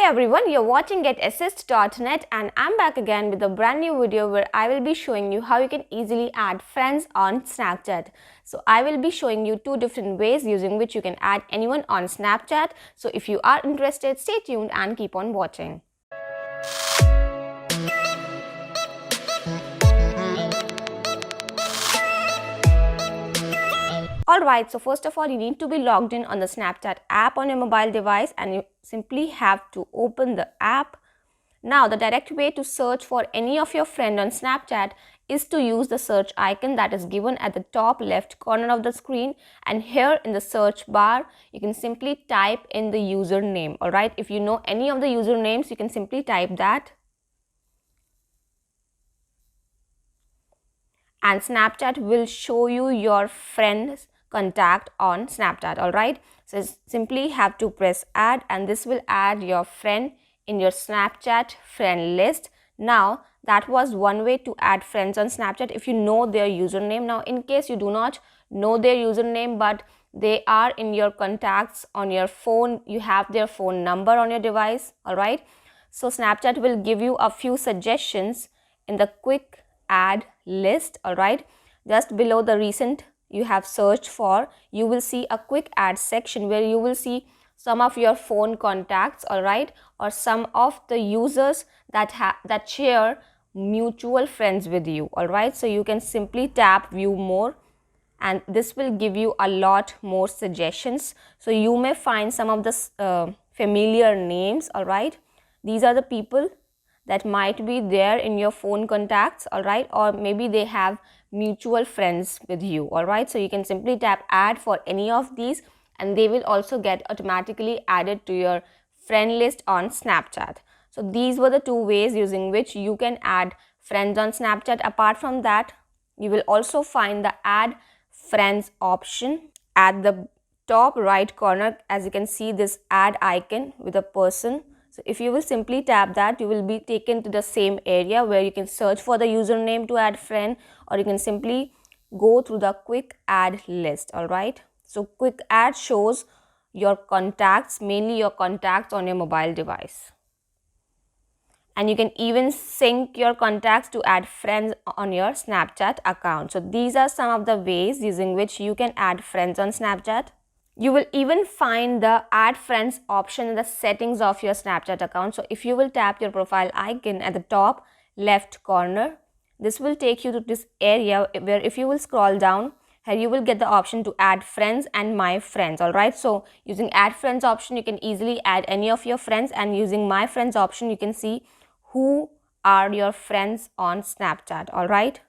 Hey everyone, you're watching GetAssist.net and I'm back again with a brand new video where I will be showing you how you can easily add friends on Snapchat. So I will be showing you two different ways using which you can add anyone on Snapchat. So if you are interested, stay tuned and keep on watching. Alright, so first of all, you need to be logged in on the Snapchat app on your mobile device and you simply have to open the app. Now, the direct way to search for any of your friend on Snapchat is to use the search icon that is given at the top left corner of the screen, and here in the search bar, you can simply type in the username. Alright, if you know any of the usernames, you can simply type that. And Snapchat will show you your friends contact on Snapchat. Alright, so simply have to press add and this will add your friend in your Snapchat friend list. Now that was one way to add friends on Snapchat if you know their username. Now in case you do not know their username but they are in your contacts on your phone, you have their phone number on your device. Alright, so Snapchat will give you a few suggestions in the quick add list. Alright, just below the recent you have searched for, you will see a quick add section where you will see some of your phone contacts, alright, or some of the users that share mutual friends with you. Alright, so you can simply tap view more and this will give you a lot more suggestions. So you may find some of the familiar names. Alright, these are the people that might be there in your phone contacts, alright, or maybe they have mutual friends with you. Alright, so you can simply tap add for any of these and they will also get automatically added to your friend list on Snapchat. So these were the two ways using which you can add friends on Snapchat. Apart from that, you will also find the add friends option at the top right corner. As you can see, this add icon with a person. So if you will simply tap that, you will be taken to the same area where you can search for the username to add friend, or you can simply go through the quick add list. Alright, so quick add shows your contacts, mainly your contacts on your mobile device. And you can even sync your contacts to add friends on your Snapchat account. So these are some of the ways using which you can add friends on Snapchat. You will even find the add friends option in the settings of your Snapchat account. So if you will tap your profile icon at the top left corner, this will take you to this area where if you will scroll down, here you will get the option to add friends and my friends. Alright, so using add friends option, you can easily add any of your friends, and using my friends option, you can see who are your friends on Snapchat. Alright,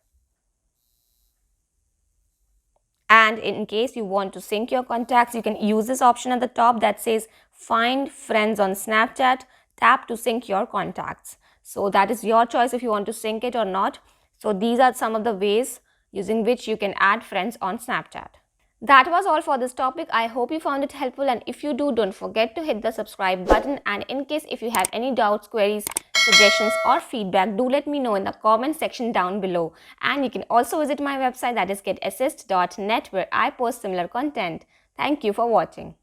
and in case you want to sync your contacts, you can use this option at the top that says find friends on Snapchat. Tap to sync your contacts. So that is your choice if you want to sync it or not. So these are some of the ways using which you can add friends on Snapchat. That was all for this topic. I hope you found it helpful, and if you do, don't forget to hit the subscribe button. And in case if you have any doubts, queries, suggestions or feedback, do let me know in the comment section down below. And you can also visit my website, that is GetAssist.net, where I post similar content. Thank you for watching.